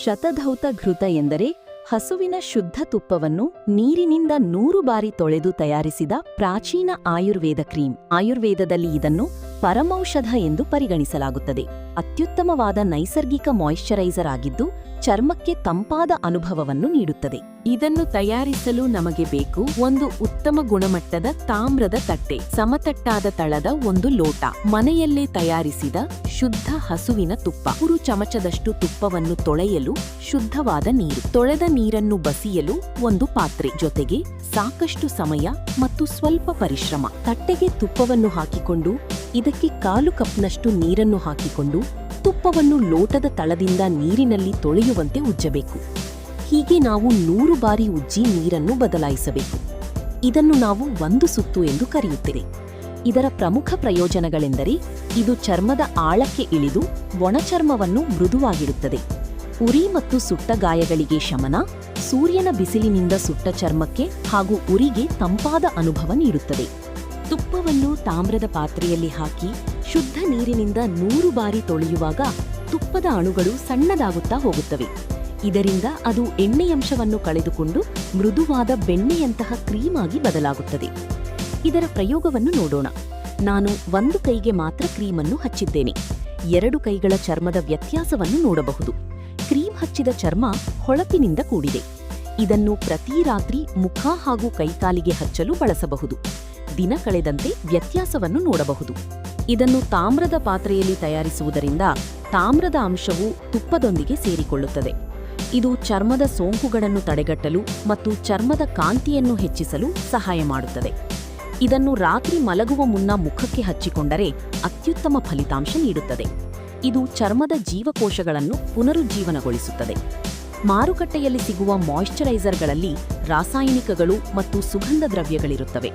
ಶತಧೌತ ಘೃತ ಎಂದರೆ ಹಸುವಿನ ಶುದ್ಧ ತುಪ್ಪವನ್ನು ನೀರಿನಿಂದ 100 ಬಾರಿ ತೊಳೆದು ತಯಾರಿಸಿದ ಪ್ರಾಚೀನ ಆಯುರ್ವೇದ ಕ್ರೀಮ್. ಆಯುರ್ವೇದದಲ್ಲಿ ಇದನ್ನು ಪರಮೌಷಧ ಎಂದು ಪರಿಗಣಿಸಲಾಗುತ್ತದೆ. ಅತ್ಯುತ್ತಮವಾದ ನೈಸರ್ಗಿಕ ಮಾಯಿಶ್ಚರೈಸರ್ ಆಗಿದ್ದು ಚರ್ಮಕ್ಕೆ ತಂಪಾದ ಅನುಭವವನ್ನು ನೀಡುತ್ತದೆ. ಇದನ್ನು ತಯಾರಿಸಲು ನಮಗೆ ಬೇಕು ಒಂದು ಉತ್ತಮ ಗುಣಮಟ್ಟದ ತಾಮ್ರದ ತಟ್ಟೆ, ಸಮತಟ್ಟಾದ ತಳದ ಒಂದು ಲೋಟ, ಮನೆಯಲ್ಲೇ ತಯಾರಿಸಿದ ಶುದ್ಧ ಹಸುವಿನ ತುಪ್ಪ, 3 ಚಮಚದಷ್ಟು ತುಪ್ಪವನ್ನು ತೊಳೆಯಲು ಶುದ್ಧವಾದ ನೀರು, ತೊಳೆದ ನೀರನ್ನು ಬಸಿಯಲು ಒಂದು ಪಾತ್ರೆ, ಜೊತೆಗೆ ಸಾಕಷ್ಟು ಸಮಯ ಮತ್ತು ಸ್ವಲ್ಪ ಪರಿಶ್ರಮ. ತಟ್ಟೆಗೆ ತುಪ್ಪವನ್ನು ಹಾಕಿಕೊಂಡು ಇದಕ್ಕೆ 1/4 ಕಪ್ನಷ್ಟು ನೀರನ್ನು ಹಾಕಿಕೊಂಡು ತುಪ್ಪವನ್ನು ಲೋಟದ ತಳದಿಂದ ನೀರಿನಲ್ಲಿ ತೊಳೆಯುವಂತೆ ಉಜ್ಜಬೇಕು. ಹೀಗೆ ನಾವು 100 ಬಾರಿ ಉಜ್ಜಿ ನೀರನ್ನು ಬದಲಾಯಿಸಬೇಕು. ಇದನ್ನು ನಾವು 1 ಸುತ್ತು ಎಂದು ಕರೆಯುತ್ತೇವೆ. ಇದರ ಪ್ರಮುಖ ಪ್ರಯೋಜನಗಳೆಂದರೆ ಇದು ಚರ್ಮದ ಆಳಕ್ಕೆ ಇಳಿದು ಒಣಚರ್ಮವನ್ನು ಮೃದುವಾಗಿರುತ್ತದೆ, ಉರಿ ಮತ್ತು ಸುಟ್ಟ ಗಾಯಗಳಿಗೆ ಶಮನ, ಸೂರ್ಯನ ಬಿಸಿಲಿನಿಂದ ಸುಟ್ಟ ಚರ್ಮಕ್ಕೆ ಹಾಗೂ ಉರಿಗೆ ತಂಪಾದ ಅನುಭವ ನೀಡುತ್ತದೆ. ತುಪ್ಪವನ್ನು ತಾಮ್ರದ ಪಾತ್ರೆಯಲ್ಲಿ ಹಾಕಿ ಶುದ್ಧ ನೀರಿನಿಂದ 100 ಬಾರಿ ತೊಳೆಯುವಾಗ ತುಪ್ಪದ ಅಣುಗಳು ಸಣ್ಣದಾಗುತ್ತಾ ಹೋಗುತ್ತವೆ. ಇದರಿಂದ ಅದು ಎಣ್ಣೆಯಂಶವನ್ನು ಕಳೆದುಕೊಂಡು ಮೃದುವಾದ ಬೆಣ್ಣೆಯಂತಹ ಕ್ರೀಮ್ ಆಗಿ ಬದಲಾಗುತ್ತದೆ. ಇದರ ಪ್ರಯೋಗವನ್ನು ನೋಡೋಣ. ನಾನು 1 ಕೈಗೆ ಮಾತ್ರ ಕ್ರೀಮನ್ನು ಹಚ್ಚಿದ್ದೇನೆ. 2 ಕೈಗಳ ಚರ್ಮದ ವ್ಯತ್ಯಾಸವನ್ನು ನೋಡಬಹುದು. ಕ್ರೀಮ್ ಹಚ್ಚಿದ ಚರ್ಮ ಹೊಳಪಿನಿಂದ ಕೂಡಿದೆ. ಇದನ್ನು ಪ್ರತಿ ರಾತ್ರಿ ಮುಖ ಹಾಗೂ ಕೈಕಾಲಿಗೆ ಹಚ್ಚಲು ಬಳಸಬಹುದು. ದಿನ ಕಳೆದಂತೆ ವ್ಯತ್ಯಾಸವನ್ನು ನೋಡಬಹುದು. ಇದನ್ನು ತಾಮ್ರದ ಪಾತ್ರೆಯಲ್ಲಿ ತಯಾರಿಸುವುದರಿಂದ ತಾಮ್ರದ ಅಂಶವು ತುಪ್ಪದೊಂದಿಗೆ ಸೇರಿಕೊಳ್ಳುತ್ತದೆ. ಇದು ಚರ್ಮದ ಸೋಂಕುಗಳನ್ನು ತಡೆಗಟ್ಟಲು ಮತ್ತು ಚರ್ಮದ ಕಾಂತಿಯನ್ನು ಹೆಚ್ಚಿಸಲು ಸಹಾಯ ಮಾಡುತ್ತದೆ. ಇದನ್ನು ರಾತ್ರಿ ಮಲಗುವ ಮುನ್ನ ಮುಖಕ್ಕೆ ಹಚ್ಚಿಕೊಂಡರೆ ಅತ್ಯುತ್ತಮ ಫಲಿತಾಂಶ ನೀಡುತ್ತದೆ. ಇದು ಚರ್ಮದ ಜೀವಕೋಶಗಳನ್ನು ಪುನರುಜ್ಜೀವನಗೊಳಿಸುತ್ತದೆ. ಮಾರುಕಟ್ಟೆಯಲ್ಲಿ ಸಿಗುವ ಮಾಯಿಶ್ಚರೈಸರ್ಗಳಲ್ಲಿ ರಾಸಾಯನಿಕಗಳು ಮತ್ತು ಸುಗಂಧ ದ್ರವ್ಯಗಳಿರುತ್ತವೆ.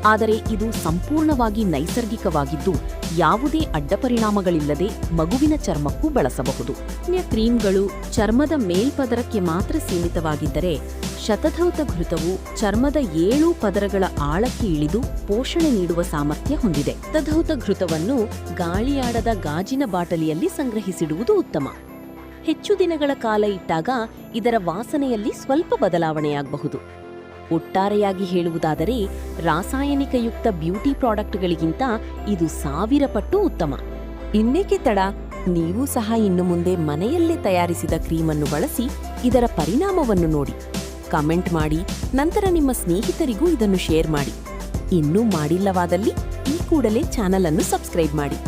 ಆದರೆ ಇದು ಸಂಪೂರ್ಣವಾಗಿ ನೈಸರ್ಗಿಕವಾಗಿದ್ದು ಯಾವುದೇ ಅಡ್ಡಪರಿಣಾಮಗಳಿಲ್ಲದೆ ಮಗುವಿನ ಚರ್ಮಕ್ಕೂ ಬಳಸಬಹುದು. ಅನ್ಯ ಕ್ರೀಮ್ಗಳು ಚರ್ಮದ ಮೇಲ್ಪದರಕ್ಕೆ ಮಾತ್ರ ಸೀಮಿತವಾಗಿದ್ದರೆ, ಶತಧೌತ ಘೃತವು ಚರ್ಮದ 7 ಪದರಗಳ ಆಳಕ್ಕೆ ಇಳಿದು ಪೋಷಣೆ ನೀಡುವ ಸಾಮರ್ಥ್ಯ ಹೊಂದಿದೆ. ಶತಧೌತ ಘೃತವನ್ನು ಗಾಳಿಯಾಡದ ಗಾಜಿನ ಬಾಟಲಿಯಲ್ಲಿ ಸಂಗ್ರಹಿಸಿಡುವುದು ಉತ್ತಮ. ಹೆಚ್ಚು ದಿನಗಳ ಕಾಲ ಇಟ್ಟಾಗ ಇದರ ವಾಸನೆಯಲ್ಲಿ ಸ್ವಲ್ಪ ಬದಲಾವಣೆಯಾಗಬಹುದು. ಒಟ್ಟಾರೆಯಾಗಿ ಹೇಳುವುದಾದರೆ ರಾಸಾಯನಿಕಯುಕ್ತ ಬ್ಯೂಟಿ ಪ್ರಾಡಕ್ಟ್ಗಳಿಗಿಂತ ಇದು 1000 ಪಟ್ಟು ಉತ್ತಮ. ಇನ್ನೇಕೆ ತಡ? ನೀವು ಸಹ ಇನ್ನು ಮುಂದೆ ಮನೆಯಲ್ಲೇ ತಯಾರಿಸಿದ ಕ್ರೀಮನ್ನು ಬಳಸಿ ಇದರ ಪರಿಣಾಮವನ್ನು ನೋಡಿ. ಕಮೆಂಟ್ ಮಾಡಿ, ನಂತರ ನಿಮ್ಮ ಸ್ನೇಹಿತರಿಗೂ ಇದನ್ನು ಶೇರ್ ಮಾಡಿ. ಇನ್ನೂ ಮಾಡಿಲ್ಲವಾದಲ್ಲಿ ಈ ಕೂಡಲೇ ಚಾನಲ್ ಅನ್ನು ಸಬ್ಸ್ಕ್ರೈಬ್ ಮಾಡಿ.